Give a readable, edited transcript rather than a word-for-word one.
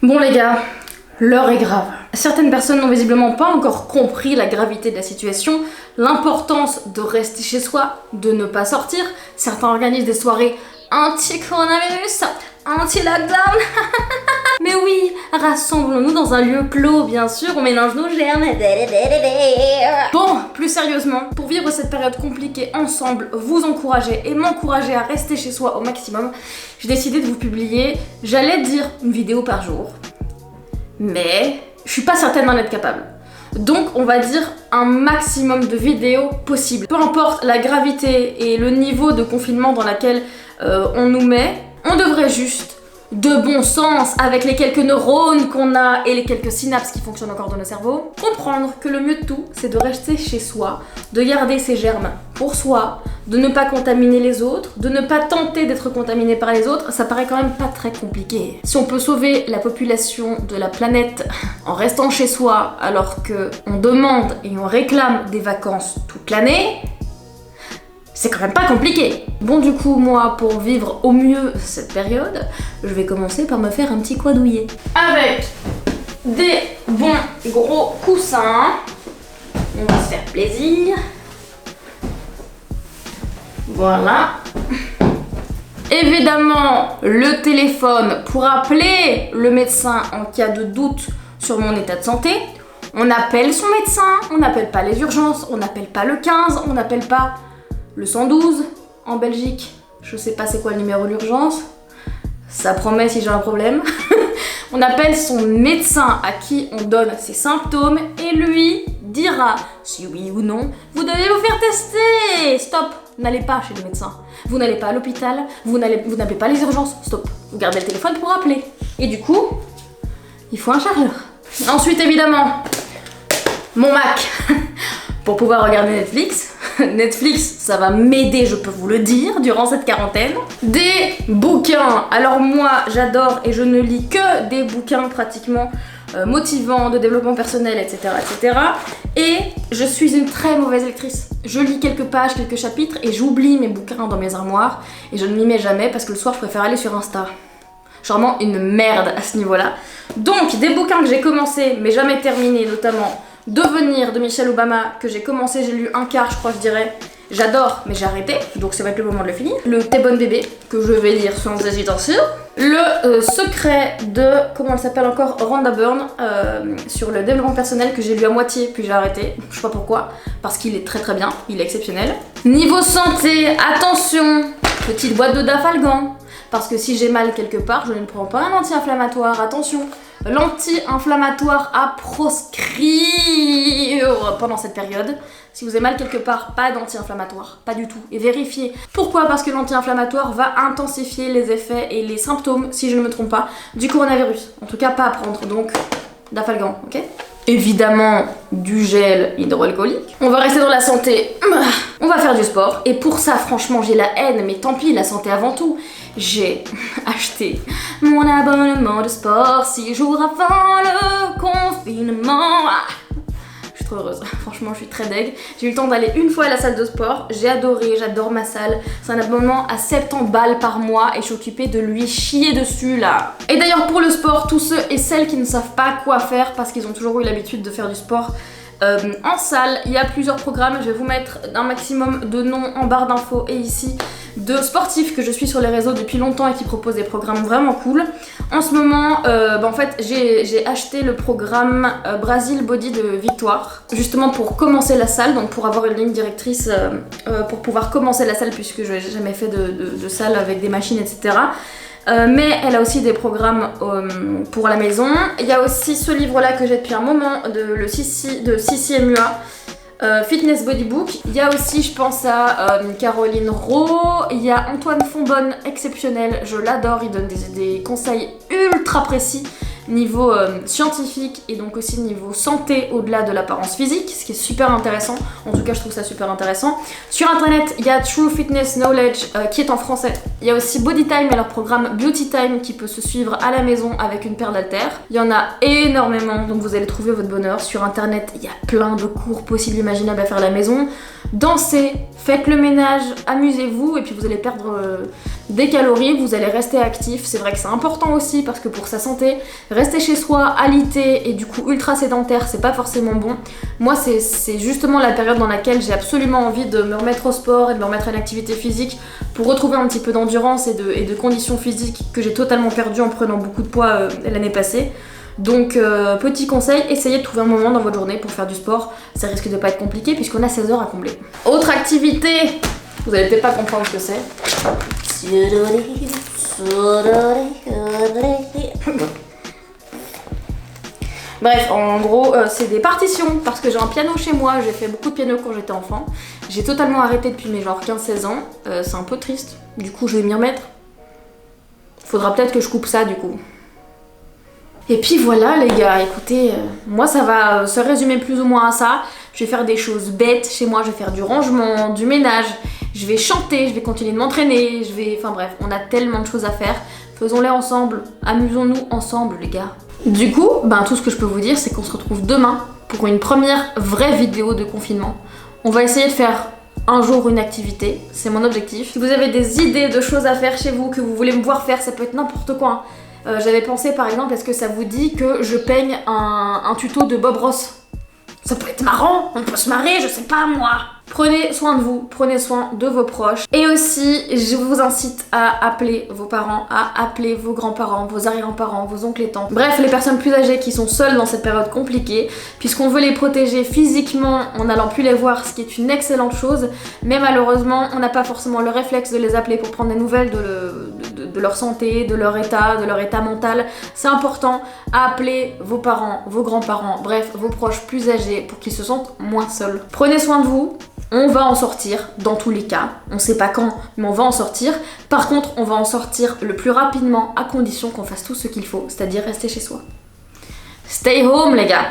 Bon les gars, l'heure est grave. Certaines personnes n'ont visiblement pas encore compris la gravité de la situation, l'importance de rester chez soi, de ne pas sortir. Certains organisent des soirées anti-coronavirus, anti-lockdown. Mais oui, rassemblons-nous dans un lieu clos, bien sûr, on mélange nos germes. Bon, plus sérieusement, pour vivre cette période compliquée ensemble, vous encourager et m'encourager à rester chez soi au maximum, j'ai décidé de vous publier, j'allais dire une vidéo par jour, mais je suis pas certaine d'en être capable. Donc on va dire un maximum de vidéos possibles. Peu importe la gravité et le niveau de confinement dans lequel on nous met, on devrait juste, de bon sens, avec les quelques neurones qu'on a et les quelques synapses qui fonctionnent encore dans le cerveau, comprendre que le mieux de tout, c'est de rester chez soi, de garder ses germes pour soi, de ne pas contaminer les autres, de ne pas tenter d'être contaminé par les autres. Ça paraît quand même pas très compliqué. Si on peut sauver la population de la planète en restant chez soi alors qu'on demande et on réclame des vacances toute l'année, c'est quand même pas compliqué. Bon, du coup, moi, pour vivre au mieux cette période, je vais commencer par me faire un petit quadouillet. Avec des bons gros coussins. On va se faire plaisir. Voilà. Évidemment, le téléphone pour appeler le médecin en cas de doute sur mon état de santé. On appelle son médecin, on n'appelle pas les urgences, on n'appelle pas le 15, on n'appelle pas le 112 en Belgique. Je sais pas c'est quoi le numéro d'urgence. Ça promet si j'ai un problème. On appelle son médecin à qui on donne ses symptômes et lui dira si oui ou non vous devez vous faire tester. Stop, n'allez pas chez le médecin. Vous n'allez pas à l'hôpital, vous n'appelez pas les urgences. Stop, vous gardez le téléphone pour appeler. Et du coup, il faut un chargeur. Ensuite évidemment, mon Mac pour pouvoir regarder Netflix. Netflix, ça va m'aider, je peux vous le dire, durant cette quarantaine. Des bouquins. Alors moi, j'adore et je ne lis que des bouquins pratiquement motivants, de développement personnel, etc., etc. Et je suis une très mauvaise lectrice. Je lis quelques pages, quelques chapitres et j'oublie mes bouquins dans mes armoires et je ne m'y mets jamais parce que le soir, je préfère aller sur Insta. Je suis vraiment une merde à ce niveau-là. Donc, des bouquins que j'ai commencé mais jamais terminés, notamment Devenir de Michelle Obama, que j'ai commencé, j'ai lu un quart je crois, je dirais. J'adore, mais j'ai arrêté, donc ça va être le moment de le finir. Le T'es bonne bébé, que je vais lire sans hésitation. Le secret de, comment elle s'appelle encore, Rhonda Byrne, sur le développement personnel, que j'ai lu à moitié, puis j'ai arrêté. Je sais pas pourquoi, parce qu'il est très très bien, il est exceptionnel. Niveau santé, attention, petite boîte de Dafalgan, parce que si j'ai mal quelque part, je ne prends pas un anti-inflammatoire, attention. L'anti-inflammatoire à proscrire pendant cette période. Si vous avez mal quelque part, pas d'anti-inflammatoire, pas du tout. Et vérifiez. Pourquoi ? Parce que l'anti-inflammatoire va intensifier les effets et les symptômes, si je ne me trompe pas, du coronavirus. En tout cas, pas à prendre, donc Dafalgan, ok ? Évidemment, du gel hydroalcoolique. On va rester dans la santé. On va faire du sport. Et pour ça, franchement, j'ai la haine, mais tant pis, la santé avant tout. J'ai acheté mon abonnement de sport 6 jours avant le confinement. Je suis trop heureuse, franchement je suis très deg. J'ai eu le temps d'aller une fois à la salle de sport, j'ai adoré, j'adore ma salle. C'est un abonnement à 70 balles par mois et je suis occupée de lui chier dessus là. Et d'ailleurs pour le sport, tous ceux et celles qui ne savent pas quoi faire parce qu'ils ont toujours eu l'habitude de faire du sport en salle, il y a plusieurs programmes, je vais vous mettre un maximum de noms en barre d'infos et ici de sportifs que je suis sur les réseaux depuis longtemps et qui proposent des programmes vraiment cool. En ce moment, en fait, j'ai acheté le programme Brazil Body de Victoire, justement pour commencer la salle, donc pour avoir une ligne directrice pour pouvoir commencer la salle puisque je n'ai jamais fait de salle avec des machines, etc. Mais elle a aussi des programmes pour la maison. Il y a aussi ce livre-là que j'ai depuis un moment, de Sissi MUA. Fitness Body Book. Il y a aussi, je pense à Caroline Rowe, il y a Antoine Fonbonne, exceptionnel, je l'adore, il donne des conseils ultra précis niveau scientifique et donc aussi niveau santé au-delà de l'apparence physique, ce qui est super intéressant, en tout cas je trouve ça super intéressant. Sur internet, il y a True Fitness Knowledge qui est en français. Il y a aussi Body Time et leur programme Beauty Time qui peut se suivre à la maison avec une paire d'haltères. Il y en a énormément, donc vous allez trouver votre bonheur. Sur internet, il y a plein de cours possibles imaginables à faire à la maison. Dansez, faites le ménage, amusez-vous et puis vous allez perdre des calories, vous allez rester actif. C'est vrai que c'est important aussi parce que pour sa santé, rester chez soi, alité et du coup ultra sédentaire, c'est pas forcément bon. Moi, c'est justement la période dans laquelle j'ai absolument envie de me remettre au sport et de me remettre à l'activité physique pour retrouver un petit peu d'endurance et de conditions physiques que j'ai totalement perdues en prenant beaucoup de poids l'année passée. Donc petit conseil, essayez de trouver un moment dans votre journée pour faire du sport. Ça risque de pas être compliqué puisqu'on a 16 heures à combler. Autre activité, vous allez peut-être pas comprendre ce que c'est. Bref, en gros, c'est des partitions parce que j'ai un piano chez moi, j'ai fait beaucoup de piano quand j'étais enfant. J'ai totalement arrêté depuis mes genre 15-16 ans, c'est un peu triste. Du coup, je vais m'y remettre. Faudra peut-être que je coupe ça du coup. Et puis voilà les gars, écoutez, moi ça va se résumer plus ou moins à ça. Je vais faire des choses bêtes chez moi, je vais faire du rangement, du ménage, je vais chanter, je vais continuer de m'entraîner, enfin bref, on a tellement de choses à faire. Faisons-les ensemble, amusons-nous ensemble les gars. Du coup, tout ce que je peux vous dire c'est qu'on se retrouve demain pour une première vraie vidéo de confinement. On va essayer de faire un jour une activité, c'est mon objectif. Si vous avez des idées de choses à faire chez vous, que vous voulez me voir faire, ça peut être n'importe quoi. J'avais pensé par exemple, est-ce que ça vous dit que je peigne un tuto de Bob Ross? Ça peut être marrant, on peut se marrer, je sais pas moi. Prenez soin de vous, prenez soin de vos proches. Et aussi, je vous incite à appeler vos parents, à appeler vos grands-parents, vos arrière-parents, vos oncles et tantes. Bref, les personnes plus âgées qui sont seules dans cette période compliquée, puisqu'on veut les protéger physiquement en n'allant plus les voir, ce qui est une excellente chose. Mais malheureusement, on n'a pas forcément le réflexe de les appeler pour prendre des nouvelles de leur santé, de leur état mental. C'est important à appeler vos parents, vos grands-parents, bref, vos proches plus âgés pour qu'ils se sentent moins seuls. Prenez soin de vous. On va en sortir dans tous les cas, on sait pas quand, mais on va en sortir. Par contre, on va en sortir le plus rapidement à condition qu'on fasse tout ce qu'il faut, c'est-à-dire rester chez soi. Stay home les gars!